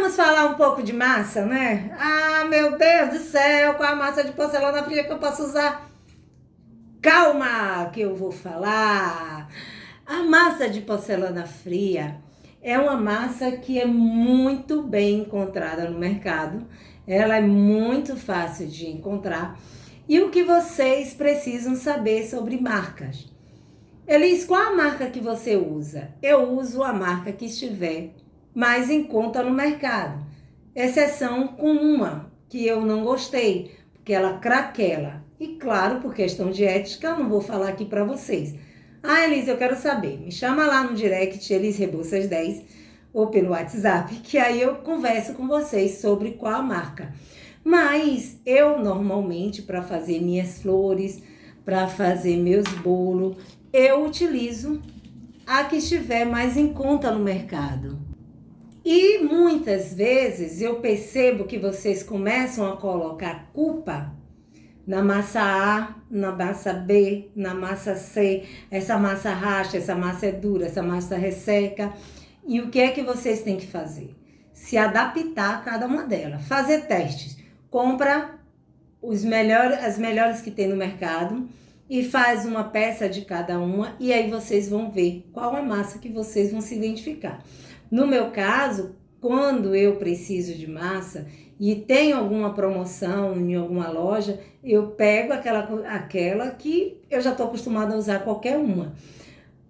Vamos falar um pouco de massa, né? Ah, meu Deus do céu, qual a massa de porcelana fria que eu posso usar? Calma, que eu vou falar. A massa de porcelana fria é uma massa que é muito bem encontrada no mercado. Ela é muito fácil de encontrar. E o que vocês precisam saber sobre marcas? Elis, qual a marca que você usa? Eu uso a marca que estiver mais em conta no mercado. Exceção com uma que eu não gostei, porque ela craquela. E claro, por questão de ética, eu não vou falar aqui para vocês. Ah, Elis, eu quero saber. Me chama lá no direct, Elis Rebouças 10, ou pelo WhatsApp, que aí eu converso com vocês sobre qual a marca. Mas eu normalmente, para fazer minhas flores, para fazer meus bolos, eu utilizo a que estiver mais em conta no mercado. E muitas vezes eu percebo que vocês começam a colocar culpa na massa A, na massa B, na massa C. Essa massa racha, essa massa é dura, essa massa resseca. E o que é que vocês têm que fazer? Se adaptar a cada uma delas. Fazer testes. Compra as melhores que tem no mercado e faz uma peça de cada uma e aí vocês vão ver qual a massa que vocês vão se identificar. No meu caso, quando eu preciso de massa e tem alguma promoção em alguma loja, eu pego aquela que eu já estou acostumada a usar qualquer uma.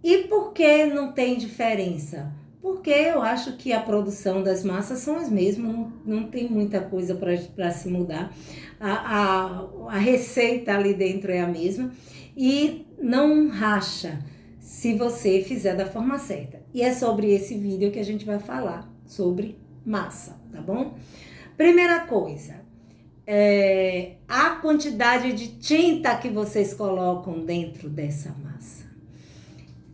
E por que não tem diferença? Porque eu acho que a produção das massas são as mesmas, não tem muita coisa para se mudar. A receita ali dentro é a mesma e não racha se você fizer da forma certa. E é sobre esse vídeo que a gente vai falar sobre massa, tá bom? Primeira coisa, a quantidade de tinta que vocês colocam dentro dessa massa.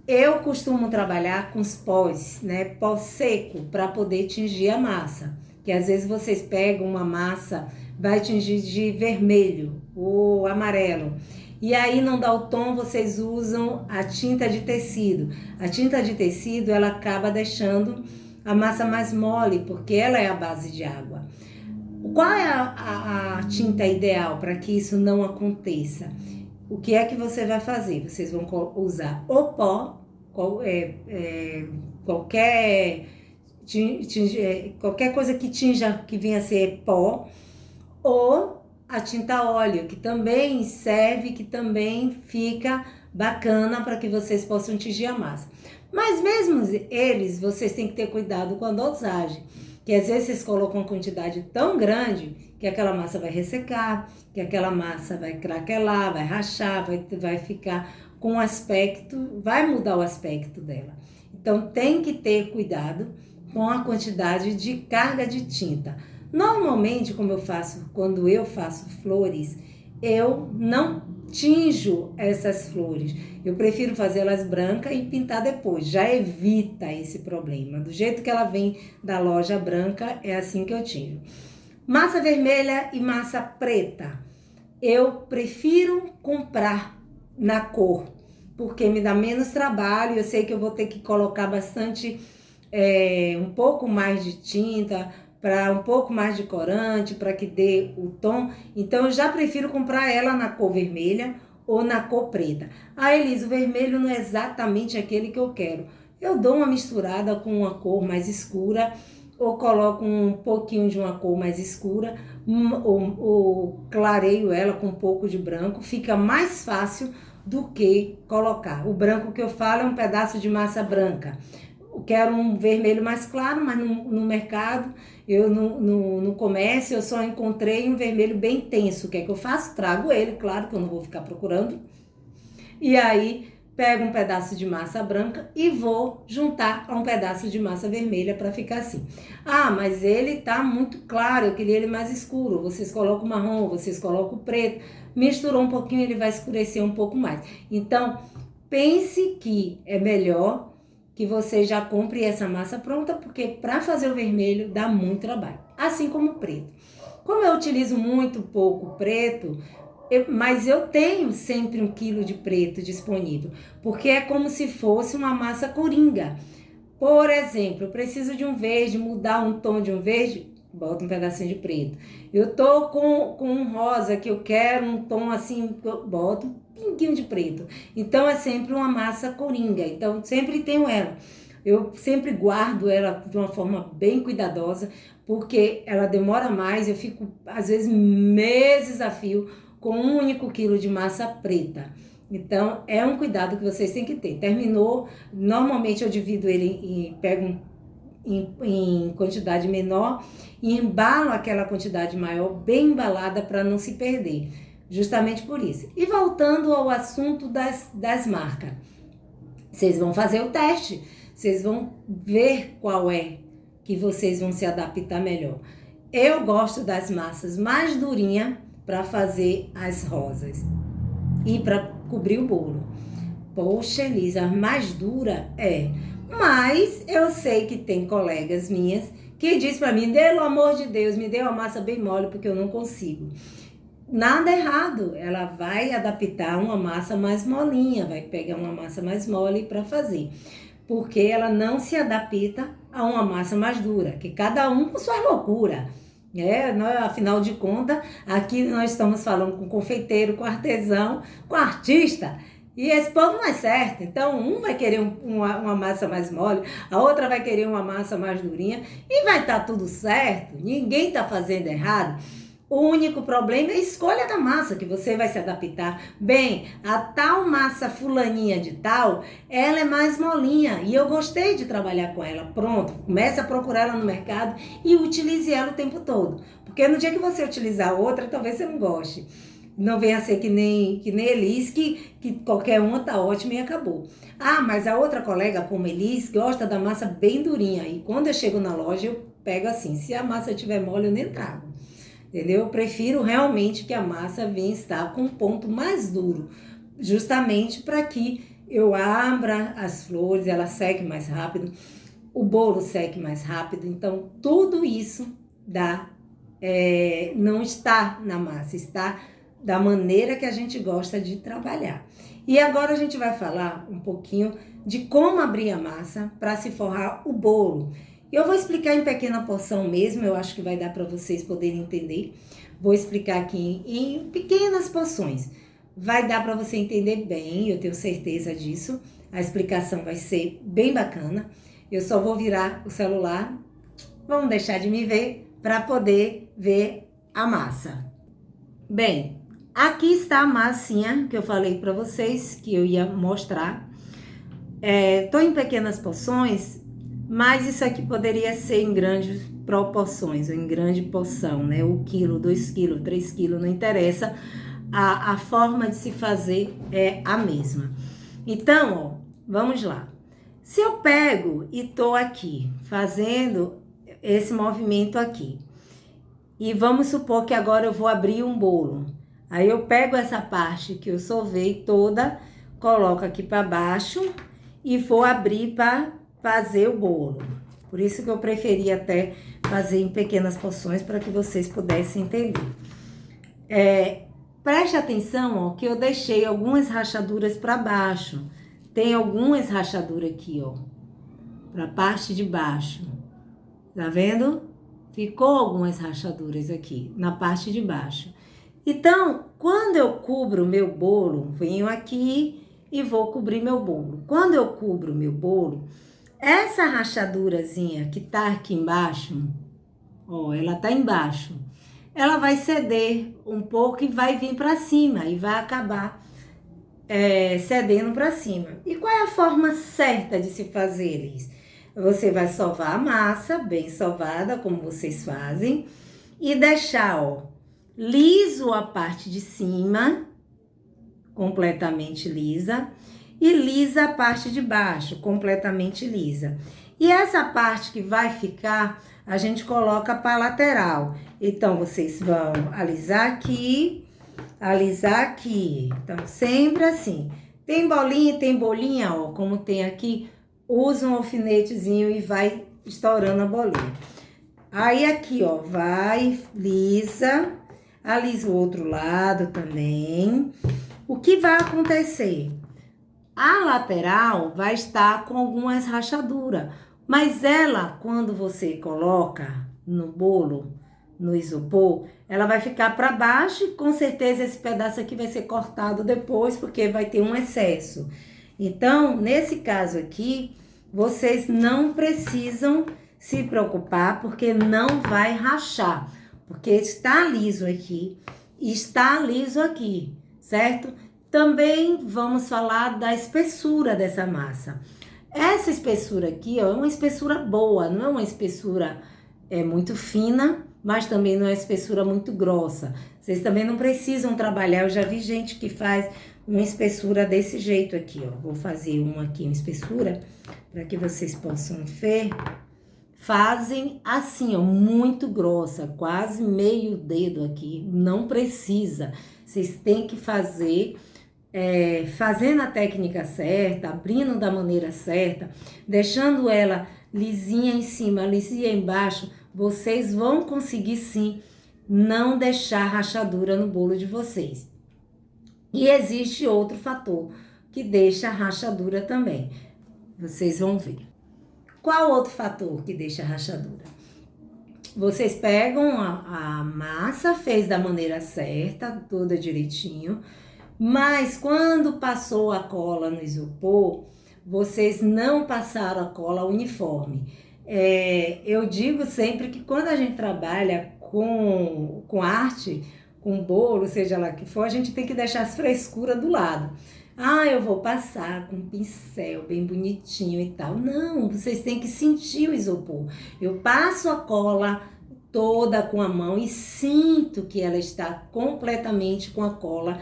Eu costumo trabalhar com os pós, né? Pó seco para poder tingir a massa. Que às vezes vocês pegam uma massa, vai tingir de vermelho ou amarelo. E aí não dá o tom, vocês usam a tinta de tecido. A tinta de tecido, ela acaba deixando a massa mais mole, porque ela é a base de água. Qual é a tinta ideal para que isso não aconteça? O que é que você vai fazer? Vocês vão usar o pó, qualquer coisa que tinja, que venha a ser pó, ou a tinta óleo, que também serve, que também fica bacana para que vocês possam tingir a massa. Mas mesmo eles, vocês têm que ter cuidado com a dosagem, que às vezes vocês colocam uma quantidade tão grande que aquela massa vai ressecar, que aquela massa vai craquelar, vai rachar, vai ficar com um aspecto, vai mudar o aspecto dela. Então tem que ter cuidado com a quantidade de carga de tinta. Normalmente, como eu faço, quando eu faço flores, eu não tinjo essas flores. Eu prefiro fazê-las brancas e pintar depois. Já evita esse problema. Do jeito que ela vem da loja branca, é assim que eu tinjo. Massa vermelha e massa preta. Eu prefiro comprar na cor, porque me dá menos trabalho. Eu sei que eu vou ter que colocar bastante, um pouco mais de tinta, para um pouco mais de corante, para que dê o tom. Então, eu já prefiro comprar ela na cor vermelha ou na cor preta. Ah, Elisa, o vermelho não é exatamente aquele que eu quero. Eu dou uma misturada com uma cor mais escura, ou coloco um pouquinho de uma cor mais escura, ou clareio ela com um pouco de branco. Fica mais fácil do que colocar. O branco que eu falo é um pedaço de massa branca. Eu quero um vermelho mais claro, mas no mercado, no comércio, eu só encontrei um vermelho bem intenso. O que é que eu faço? Trago ele, claro que eu não vou ficar procurando. E aí, pego um pedaço de massa branca e vou juntar a um pedaço de massa vermelha para ficar assim. Ah, mas ele tá muito claro, eu queria ele mais escuro. Vocês colocam o marrom, vocês colocam o preto. Misturou um pouquinho, ele vai escurecer um pouco mais. Então, pense que é melhor que você já compre essa massa pronta, porque para fazer o vermelho dá muito trabalho, assim como o preto. Como eu utilizo muito pouco preto, mas eu tenho sempre 1 quilo de preto disponível, porque é como se fosse uma massa coringa. Por exemplo, eu preciso de um verde, mudar um tom de um verde, boto um pedacinho de preto. Eu tô com um rosa que eu quero um tom assim, eu boto um pinguinho de preto. Então é sempre uma massa coringa, então sempre tenho ela. Eu sempre guardo ela de uma forma bem cuidadosa, porque ela demora mais, eu fico às vezes meses a fio com um único quilo de massa preta. Então, é um cuidado que vocês têm que ter. Terminou, normalmente eu divido ele e pego em quantidade menor e embalo aquela quantidade maior bem embalada para não se perder. Justamente por isso. E voltando ao assunto das marcas. Vocês vão fazer o teste. Vocês vão ver qual é que vocês vão se adaptar melhor. Eu gosto das massas mais durinhas para fazer as rosas e para cobrir o bolo. Poxa, Elisa, a mais dura é. Mas eu sei que tem colegas minhas que diz para mim, pelo amor de Deus, me dê uma massa bem mole porque eu não consigo. Nada errado, ela vai adaptar uma massa mais molinha, vai pegar uma massa mais mole para fazer. Porque ela não se adapta a uma massa mais dura, que cada um com sua loucura. Afinal de contas, aqui nós estamos falando com confeiteiro, com artesão, com artista. E esse povo não é certo. Então, um vai querer uma massa mais mole, a outra vai querer uma massa mais durinha e vai estar tudo certo. Ninguém está fazendo errado. O único problema é a escolha da massa, que você vai se adaptar. Bem, a tal massa fulaninha de tal, ela é mais molinha e eu gostei de trabalhar com ela. Pronto, comece a procurar ela no mercado e utilize ela o tempo todo. Porque no dia que você utilizar outra, talvez você não goste. Não venha a ser que nem Elis, que qualquer uma tá ótima e acabou. Ah, mas a outra colega, como Elis, gosta da massa bem durinha. E quando eu chego na loja, eu pego assim. Se a massa tiver mole, eu nem trago. Entendeu? Eu prefiro realmente que a massa venha estar com um ponto mais duro. Justamente para que eu abra as flores, ela seque mais rápido. O bolo seque mais rápido. Então, tudo isso não está na massa, está da maneira que a gente gosta de trabalhar. E agora a gente vai falar um pouquinho de como abrir a massa para se forrar o bolo. Eu vou explicar em pequena porção mesmo, eu acho que vai dar para vocês poderem entender. Vou explicar aqui em pequenas porções. Vai dar para você entender bem, eu tenho certeza disso. A explicação vai ser bem bacana. Eu só vou virar o celular, vamos deixar de me ver, para poder ver a massa. Bem, aqui está a massinha que eu falei para vocês, que eu ia mostrar. Tô em pequenas porções, mas isso aqui poderia ser em grandes proporções, ou em grande porção, né? 1 quilo, 2 quilos, 3 quilos, não interessa. A forma de se fazer é a mesma. Então, ó, vamos lá. Se eu pego e tô aqui fazendo esse movimento aqui, e vamos supor que agora eu vou abrir um bolo. Aí eu pego essa parte que eu sovei toda, coloco aqui para baixo e vou abrir para fazer o bolo. Por isso que eu preferi até fazer em pequenas porções para que vocês pudessem entender. Preste atenção, ó, que eu deixei algumas rachaduras para baixo. Tem algumas rachaduras aqui, ó, para a parte de baixo. Tá vendo? Ficou algumas rachaduras aqui na parte de baixo. Então, quando eu cubro o meu bolo, venho aqui e vou cobrir meu bolo. Quando eu cubro o meu bolo, essa rachadurazinha que tá aqui embaixo, ó, ela tá embaixo, ela vai ceder um pouco e vai vir para cima e vai acabar cedendo para cima. E qual é a forma certa de se fazer isso? Você vai sovar a massa, bem sovada, como vocês fazem, e deixar, ó, liso a parte de cima, completamente lisa, e lisa a parte de baixo, completamente lisa. E essa parte que vai ficar, a gente coloca para lateral. Então, vocês vão alisar aqui, então, sempre assim. Tem bolinha, ó, como tem aqui, usa um alfinetezinho e vai estourando a bolinha. Aí aqui, ó, vai, alisa o outro lado também. O que vai acontecer? A lateral vai estar com algumas rachaduras. Mas ela, quando você coloca no bolo, no isopor, ela vai ficar para baixo e com certeza esse pedaço aqui vai ser cortado depois, porque vai ter um excesso. Então, nesse caso aqui, vocês não precisam se preocupar, porque não vai rachar, porque está liso aqui e está liso aqui, certo? Também vamos falar da espessura dessa massa. Essa espessura aqui, ó, é uma espessura boa, não é uma espessura muito fina, mas também não é espessura muito grossa. Vocês também não precisam trabalhar, eu já vi gente que faz uma espessura desse jeito aqui, ó. Vou fazer uma aqui, uma espessura, para que vocês possam ver. Fazem assim, ó, muito grossa, quase meio dedo aqui, não precisa. Vocês têm que fazer... fazendo a técnica certa, abrindo da maneira certa, deixando ela lisinha em cima, lisinha embaixo, vocês vão conseguir sim não deixar rachadura no bolo de vocês. E existe outro fator que deixa rachadura também. Vocês vão ver. Qual outro fator que deixa rachadura? Vocês pegam a massa, fez da maneira certa, toda direitinho, mas quando passou a cola no isopor, vocês não passaram a cola uniforme. Eu digo sempre que quando a gente trabalha com arte, com bolo, seja lá que for, a gente tem que deixar as frescuras do lado. Ah, eu vou passar com um pincel bem bonitinho e tal. Não, vocês têm que sentir o isopor. Eu passo a cola toda com a mão e sinto que ela está completamente com a cola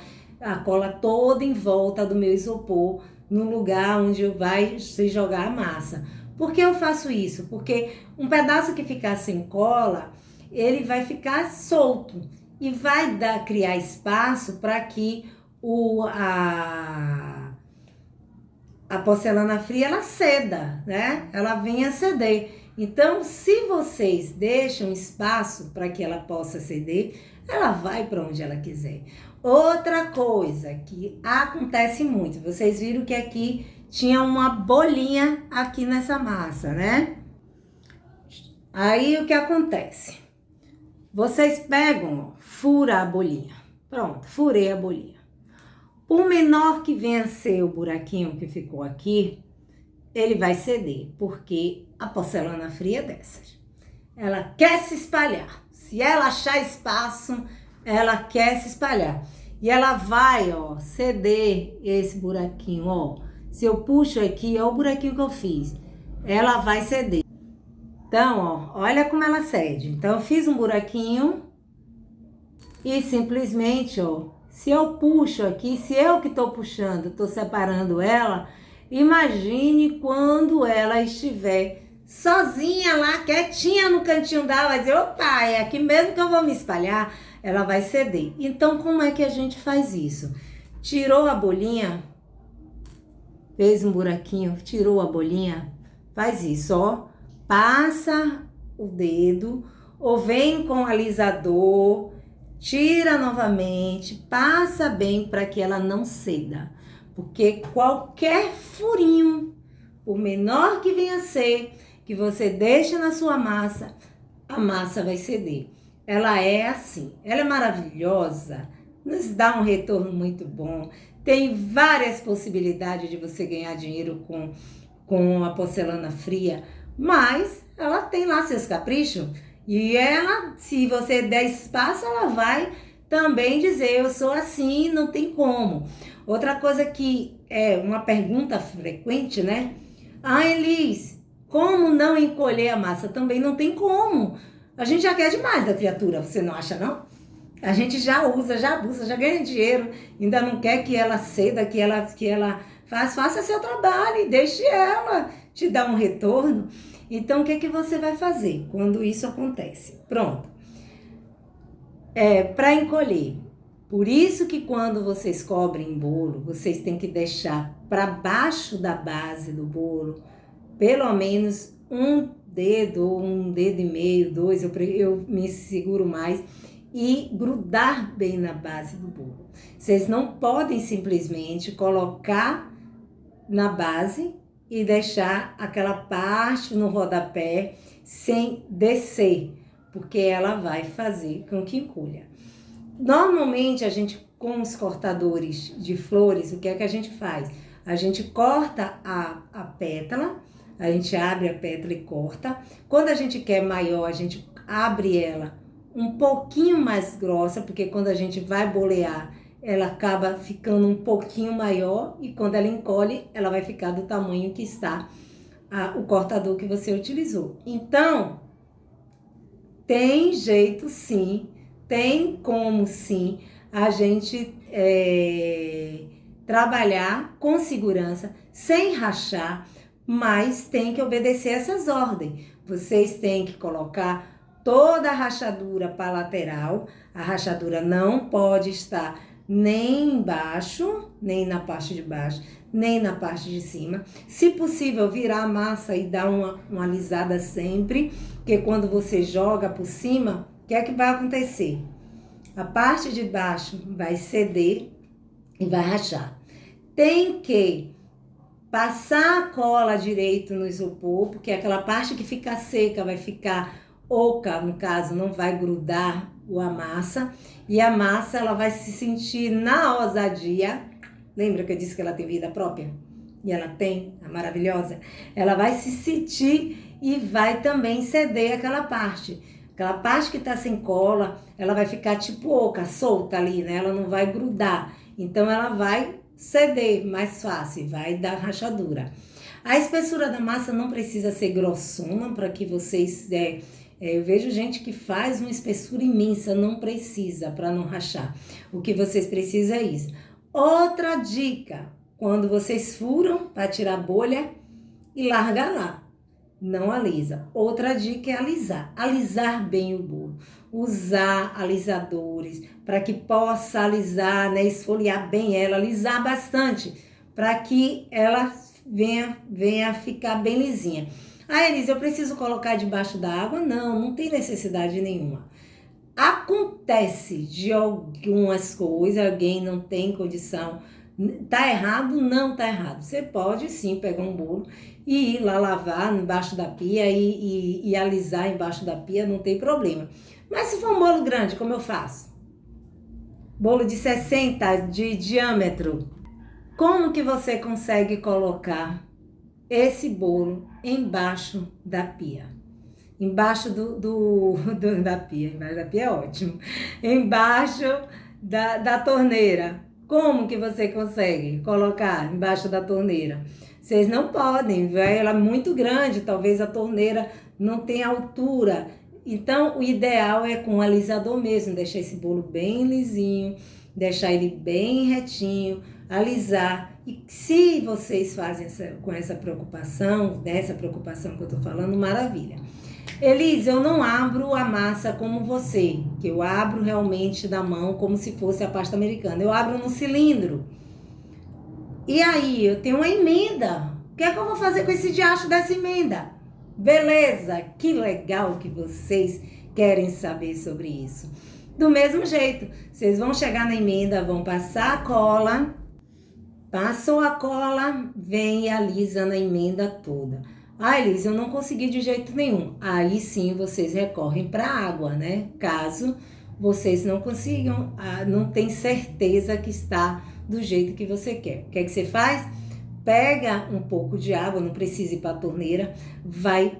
toda em volta do meu isopor, no lugar onde vai se jogar a massa. Por que eu faço isso? Porque um pedaço que ficar sem cola, ele vai ficar solto e vai criar espaço para que a porcelana fria ela ceda, né? Ela venha ceder. Então, se vocês deixam espaço para que ela possa ceder, ela vai para onde ela quiser. Outra coisa que acontece muito, vocês viram que aqui tinha uma bolinha aqui nessa massa, né? Aí o que acontece? Vocês pegam, fura a bolinha. Pronto, furei a bolinha. Por menor que venha a ser o buraquinho que ficou aqui, ele vai ceder, porque a porcelana fria é dessas. Ela quer se espalhar. Se ela achar espaço, ela quer se espalhar. E ela vai, ó, ceder esse buraquinho, ó. Se eu puxo aqui, ó, o buraquinho que eu fiz. Ela vai ceder. Então, ó, olha como ela cede. Então, eu fiz um buraquinho e simplesmente, ó, se eu puxo aqui, se eu que tô puxando, tô separando ela, imagine quando ela estiver sozinha lá, quietinha no cantinho dela, vai dizer, opa, é aqui mesmo que eu vou me espalhar, ela vai ceder. Então, como é que a gente faz isso? Tirou a bolinha, fez um buraquinho, tirou a bolinha, faz isso, ó, passa o dedo, ou vem com alisador, tira novamente, passa bem para que ela não ceda. Porque qualquer furinho, por menor que venha a ser, que você deixa na sua massa, a massa vai ceder. Ela é assim, ela é maravilhosa, nos dá um retorno muito bom, tem várias possibilidades de você ganhar dinheiro com a porcelana fria, mas ela tem lá seus caprichos e ela, se você der espaço, ela vai também dizer, eu sou assim, não tem como. Outra coisa que é uma pergunta frequente, né? Ah, Elis, como não encolher a massa? Também não tem como. A gente já quer demais da criatura, você não acha, não? A gente já usa, já abusa, já ganha dinheiro, ainda não quer que ela ceda, que ela faça seu trabalho e deixe ela te dar um retorno. Então, o que você vai fazer quando isso acontece? Pronto. Para encolher. Por isso que quando vocês cobrem bolo, vocês têm que deixar para baixo da base do bolo, pelo menos um dedo ou um dedo e meio, dois, eu me seguro mais, e grudar bem na base do bolo. Vocês não podem simplesmente colocar na base e deixar aquela parte no rodapé sem descer, porque ela vai fazer com que encolha. Normalmente, a gente, com os cortadores de flores, o que é que a gente faz? A gente corta a pétala, a gente abre a pétala e corta. Quando a gente quer maior, a gente abre ela um pouquinho mais grossa, porque quando a gente vai bolear, ela acaba ficando um pouquinho maior e quando ela encolhe, ela vai ficar do tamanho que está o cortador que você utilizou. Então, tem jeito sim, tem como sim a gente trabalhar com segurança, sem rachar, mas tem que obedecer essas ordens. Vocês têm que colocar toda a rachadura para a lateral, a rachadura não pode estar nem embaixo, nem na parte de baixo, nem na parte de cima. Se possível, virar a massa e dar uma alisada sempre, porque quando você joga por cima, o que é que vai acontecer? A parte de baixo vai ceder e vai rachar. Tem que passar a cola direito no isopor, porque aquela parte que fica seca vai ficar oca, no caso, não vai grudar a massa. E a massa, ela vai se sentir na ousadia. Lembra que eu disse que ela tem vida própria? E ela tem, a maravilhosa. Ela vai se sentir e vai também ceder aquela parte. Aquela parte que tá sem cola, ela vai ficar tipo oca, solta ali, né? Ela não vai grudar. Então, ela vai ceder mais fácil, vai dar rachadura. A espessura da massa não precisa ser grossona para que vocês... eu vejo gente que faz uma espessura imensa, não precisa, para não rachar. O que vocês precisam é isso. Outra dica, quando vocês furam para tirar a bolha e larga lá, não alisa. Outra dica é alisar, alisar bem o bolo. Usar alisadores para que possa alisar, né, esfoliar bem ela, alisar bastante, para que ela venha ficar bem lisinha. Ah, Elisa, eu preciso colocar debaixo da água? Não, não tem necessidade nenhuma. Acontece de algumas coisas, alguém não tem condição, tá errado? Não tá errado. Você pode sim pegar um bolo e ir lá lavar embaixo da pia e alisar embaixo da pia, não tem problema. Mas se for um bolo grande, como eu faço? Bolo de 60 de diâmetro. Como que você consegue colocar esse bolo embaixo da pia? Embaixo da pia. Embaixo da pia é ótimo. Embaixo da torneira. Como que você consegue colocar embaixo da torneira? Vocês não podem, ela é muito grande, talvez a torneira não tenha altura. Então, o ideal é com um alisador mesmo, deixar esse bolo bem lisinho, deixar ele bem retinho, alisar. E se vocês fazem com essa preocupação, dessa preocupação que eu tô falando, maravilha. Elise, eu não abro a massa como você, que eu abro realmente da mão como se fosse a pasta americana. Eu abro no cilindro. E aí, eu tenho uma emenda. O que é que eu vou fazer com esse diacho dessa emenda? Beleza, que legal que vocês querem saber sobre isso. Do mesmo jeito, vocês vão chegar na emenda, vão passar a cola, passou a cola, vem e alisa na emenda toda. Ah, Elise, eu não consegui de jeito nenhum. Aí sim vocês recorrem para a água, né? Caso vocês não consigam, não tem certeza que está do jeito que você quer. O que é que você faz? Pega um pouco de água, não precisa ir para a torneira, vai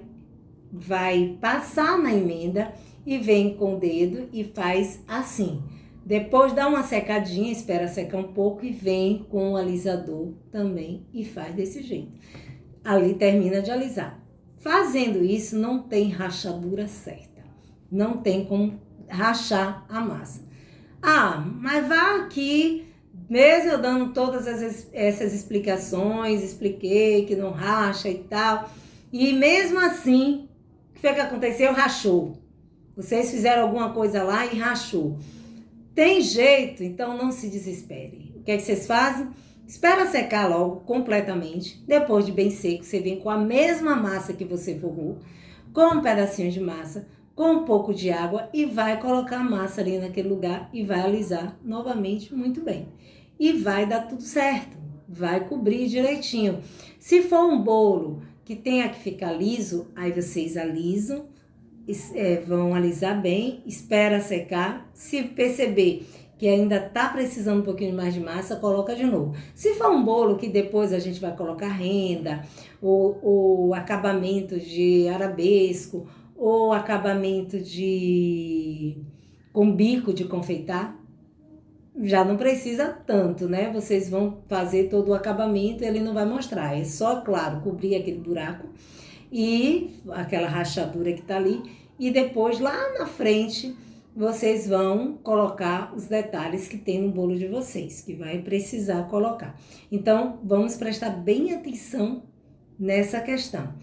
passar na emenda e vem com o dedo e faz assim. Depois dá uma secadinha, espera secar um pouco e vem com o alisador também e faz desse jeito. Ali termina de alisar. Fazendo isso, não tem rachadura certa. Não tem como rachar a massa. Ah, mas vá aqui, mesmo eu dando todas essas explicações, expliquei que não racha e tal, e mesmo assim, o que foi que aconteceu? Rachou. Vocês fizeram alguma coisa lá e rachou. Tem jeito, então não se desespere. O que é que vocês fazem? Espera secar logo completamente. Depois de bem seco, você vem com a mesma massa que você forrou, com um pedacinho de massa, com um pouco de água e vai colocar a massa ali naquele lugar e vai alisar novamente muito bem. E vai dar tudo certo. vai cobrir direitinho. Se for um bolo que tenha que ficar liso, aí vocês alisam, vão alisar bem, espera secar. Se perceber que ainda tá precisando um pouquinho mais de massa, coloca de novo. Se for um bolo que depois a gente vai colocar renda, ou acabamento de arabesco, ou acabamento com bico de confeitar, já não precisa tanto, né? Vocês vão fazer todo o acabamento e ele não vai mostrar. É só, claro, cobrir aquele buraco e aquela rachadura que tá ali. E depois, lá na frente, vocês vão colocar os detalhes que tem no bolo de vocês, que vai precisar colocar. Então, vamos prestar bem atenção nessa questão.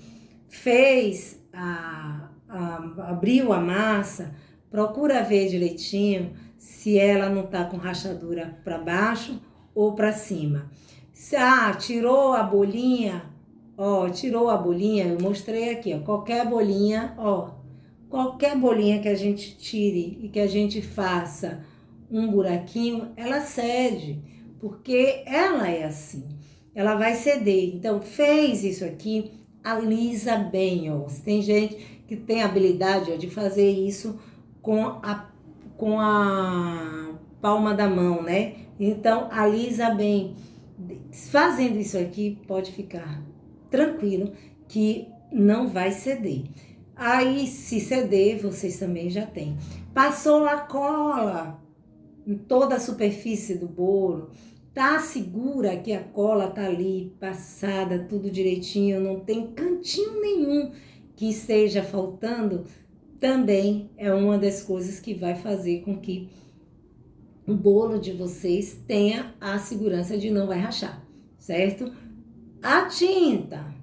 Abriu a massa, procura ver direitinho se ela não tá com rachadura para baixo ou para cima. Tirou a bolinha, tirou a bolinha, eu mostrei aqui, qualquer bolinha que a gente tire e que a gente faça um buraquinho, ela cede, porque ela é assim, ela vai ceder. Então, fez isso aqui, alisa bem, Tem gente que tem habilidade de fazer isso com a palma da mão, né? Então, alisa bem. Fazendo isso aqui, pode ficar tranquilo que não vai ceder. Aí, se ceder, vocês também já têm. Passou a cola em toda a superfície do bolo. Tá segura que a cola tá ali, passada, tudo direitinho, não tem cantinho nenhum que esteja faltando. Também é uma das coisas que vai fazer com que o bolo de vocês tenha a segurança de não vai rachar, certo? A tinta,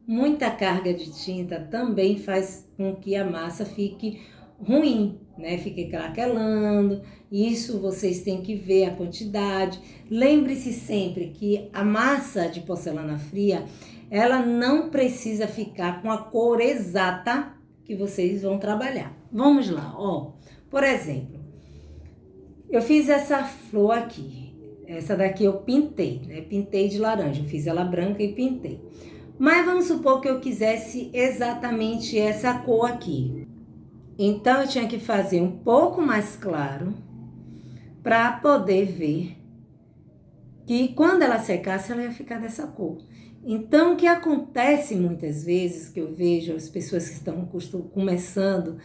muita carga de tinta também faz com que a massa fique ruim, né? Fique craquelando. Isso vocês têm que ver a quantidade. Lembre-se sempre que a massa de porcelana fria, ela não precisa ficar com a cor exata que vocês vão trabalhar. Vamos lá, por exemplo, eu fiz essa flor aqui. Essa daqui eu pintei, né? Pintei de laranja. Eu fiz ela branca e pintei. Mas vamos supor que eu quisesse exatamente essa cor aqui. Então, eu tinha que fazer um pouco mais claro para poder ver que quando ela secasse, ela ia ficar dessa cor. Então, o que acontece muitas vezes, que eu vejo as pessoas que estão começando,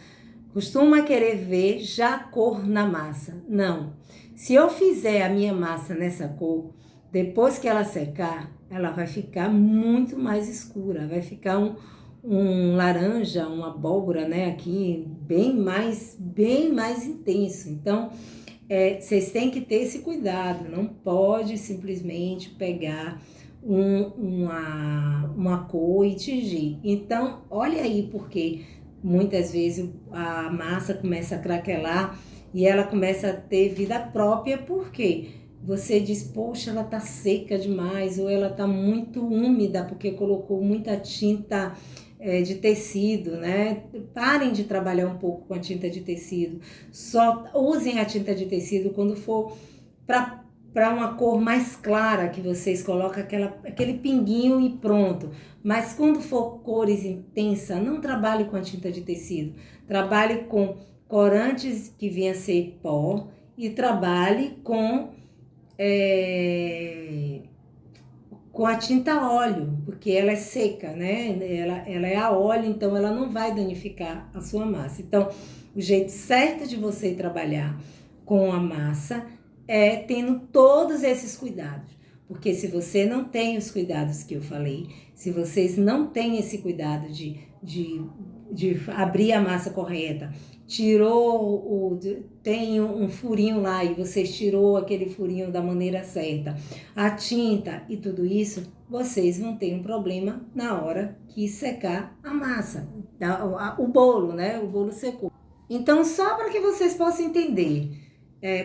costuma querer ver já a cor na massa. Não. Se eu fizer a minha massa nessa cor, depois que ela secar, ela vai ficar muito mais escura. Vai ficar um laranja, uma abóbora, né? Aqui, bem mais intenso. Então, vocês têm que ter esse cuidado. Não pode simplesmente pegar uma cor e tingir. Então, olha aí, porque muitas vezes a massa começa a craquelar e ela começa a ter vida própria, porque você diz, poxa, ela tá seca demais, ou ela tá muito úmida porque colocou muita tinta de tecido, né? Parem de trabalhar um pouco com a tinta de tecido, só usem a tinta de tecido quando for para uma cor mais clara, que vocês colocam aquele pinguinho e pronto. Mas quando for cores intensas, não trabalhe com a tinta de tecido. Trabalhe com corantes que venha a ser pó e trabalhe com a tinta óleo, porque ela é seca, né? Ela é a óleo, então ela não vai danificar a sua massa. Então, o jeito certo de você trabalhar com a massa é tendo todos esses cuidados. Porque se você não tem os cuidados que eu falei, se vocês não têm esse cuidado de abrir a massa correta, tem um furinho lá e vocês tirou aquele furinho da maneira certa, a tinta e tudo isso, vocês vão ter um problema na hora que secar a massa, o bolo, né? O bolo secou. Então, só para que vocês possam entender,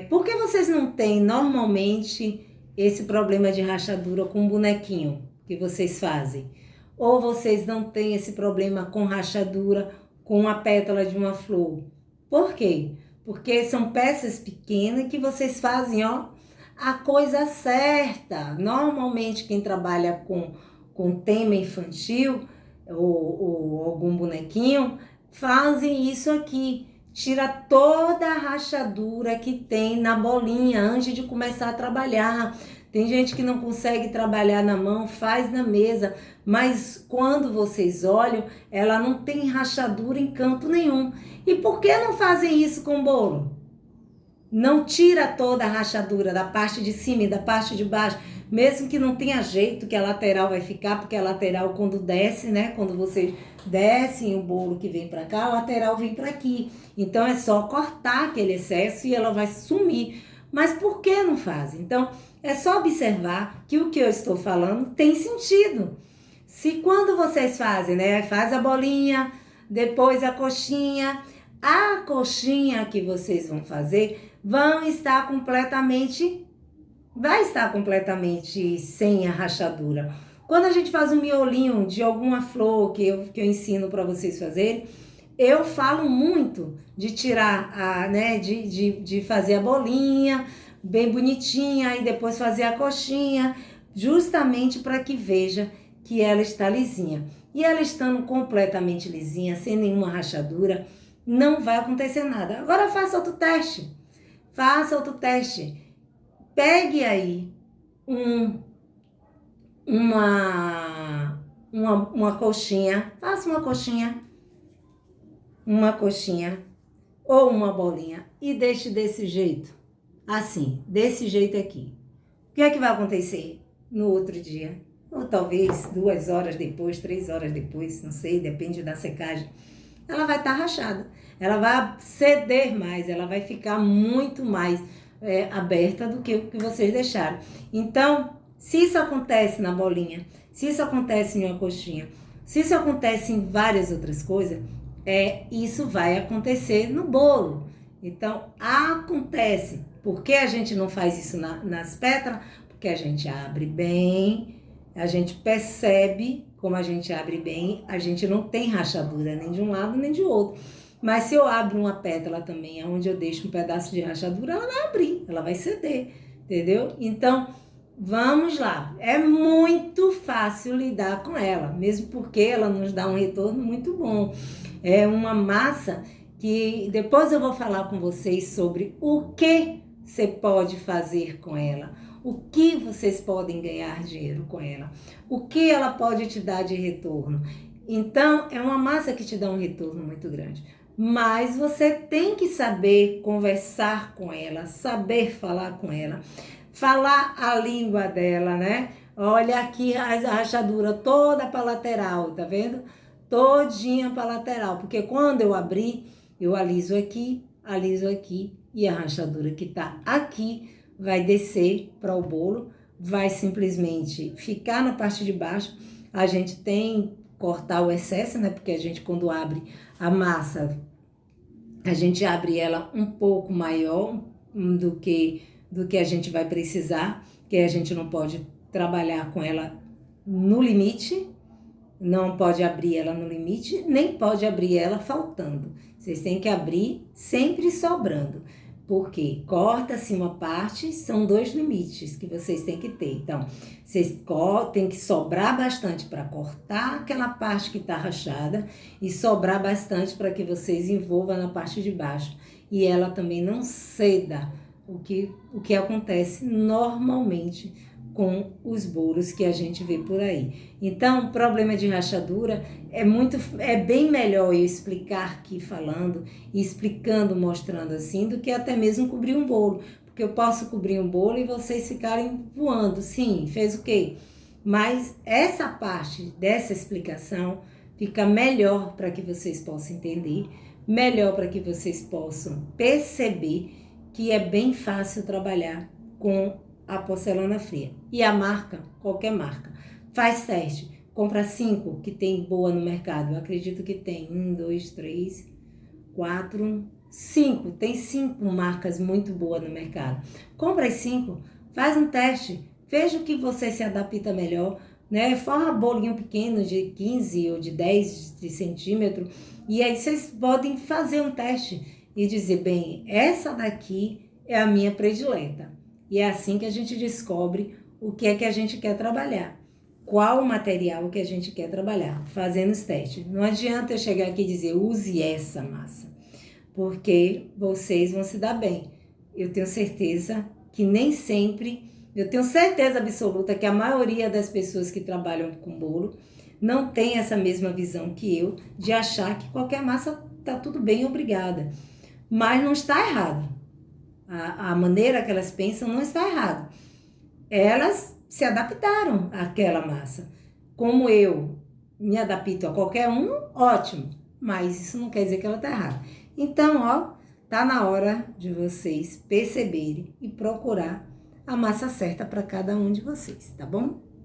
por que vocês não têm normalmente esse problema de rachadura com bonequinho que vocês fazem? Ou vocês não têm esse problema com rachadura com a pétala de uma flor? Por quê? Porque são peças pequenas que vocês fazem, a coisa certa. Normalmente quem trabalha com tema infantil ou algum bonequinho fazem isso aqui. Tira toda a rachadura que tem na bolinha antes de começar a trabalhar. Tem gente que não consegue trabalhar na mão, faz na mesa, mas quando vocês olham, ela não tem rachadura em canto nenhum. E por que não fazem isso com o bolo? Não tira toda a rachadura da parte de cima e da parte de baixo, mesmo que não tenha jeito que a lateral vai ficar, porque a lateral quando desce, né, quando vocês descem o bolo que vem para cá, a lateral vem para aqui. Então é só cortar aquele excesso e ela vai sumir. Mas por que não fazem? Então é só observar que o que eu estou falando tem sentido. Se quando vocês fazem, né, faz a bolinha, depois a coxinha que vocês vão fazer vai estar completamente sem a rachadura. Quando a gente faz um miolinho de alguma flor que eu ensino para vocês fazerem, eu falo muito de tirar, né, de fazer a bolinha bem bonitinha e depois fazer a coxinha, justamente para que veja que ela está lisinha. E ela estando completamente lisinha, sem nenhuma rachadura, não vai acontecer nada. Agora faça outro teste. Pegue aí uma coxinha. Faça uma coxinha ou uma bolinha e deixe desse jeito. Assim, desse jeito aqui. O que é que vai acontecer no outro dia? Ou talvez 2 horas depois, 3 horas depois, não sei, depende da secagem. Ela vai estar rachada. Ela vai ceder mais, ela vai ficar muito mais aberta do que o que vocês deixaram. Então, se isso acontece na bolinha, se isso acontece em uma coxinha, se isso acontece em várias outras coisas, isso vai acontecer no bolo. Então, acontece. Por que a gente não faz isso nas pétalas? Porque a gente abre bem, a gente percebe como a gente abre bem, a gente não tem rachadura nem de um lado nem de outro. Mas se eu abro uma pétala também, onde eu deixo um pedaço de rachadura, ela vai abrir, ela vai ceder, entendeu? Então, vamos lá. É muito fácil lidar com ela, mesmo porque ela nos dá um retorno muito bom. É uma massa que depois eu vou falar com vocês sobre o que você pode fazer com ela, o que vocês podem ganhar dinheiro com ela, o que ela pode te dar de retorno. Então, é uma massa que te dá um retorno muito grande. Mas você tem que saber conversar com ela, saber falar com ela, falar a língua dela, né? Olha aqui a rachadura toda para lateral, tá vendo? Todinha para lateral, porque quando eu abrir, eu aliso aqui e a rachadura que tá aqui vai descer para o bolo, vai simplesmente ficar na parte de baixo. A gente tem cortar o excesso, né? Porque a gente quando abre a massa, a gente abre ela um pouco maior do que a gente vai precisar, que a gente não pode trabalhar com ela no limite, não pode abrir ela no limite, nem pode abrir ela faltando. Vocês têm que abrir sempre sobrando, porque corta-se uma parte, são 2 limites que vocês têm que ter. Então, vocês têm que sobrar bastante para cortar aquela parte que está rachada e sobrar bastante para que vocês envolvam na parte de baixo. E ela também não ceda o que acontece normalmente com os bolos que a gente vê por aí. Então, problema de rachadura é bem melhor eu explicar aqui falando, explicando, mostrando assim, do que até mesmo cobrir um bolo. Porque eu posso cobrir um bolo e vocês ficarem voando. Sim, fez o quê? Mas essa parte dessa explicação fica melhor para que vocês possam entender, melhor para que vocês possam perceber que é bem fácil trabalhar com a porcelana fria. E a marca, qualquer marca, faz teste. Compra 5 que tem boa no mercado. Eu acredito que tem 1, 2, 3, 4, 5. Tem 5 marcas muito boas no mercado. Compra as 5, faz um teste, veja o que você se adapta melhor, né? Forra bolinho pequeno de 15 ou de 10 centímetros e aí vocês podem fazer um teste e dizer, bem, essa daqui é a minha predileta. E é assim que a gente descobre o que é que a gente quer trabalhar. Qual o material que a gente quer trabalhar, fazendo os testes. Não adianta eu chegar aqui e dizer, use essa massa, porque vocês vão se dar bem. Eu tenho certeza que nem sempre, eu tenho certeza absoluta que a maioria das pessoas que trabalham com bolo não tem essa mesma visão que eu, de achar que qualquer massa tá tudo bem, obrigada. Mas não está errado. A maneira que elas pensam não está errado. Elas se adaptaram àquela massa. Como eu me adapto a qualquer um, ótimo. Mas isso não quer dizer que ela está errada. Então, ó, tá na hora de vocês perceberem e procurar a massa certa para cada um de vocês, tá bom?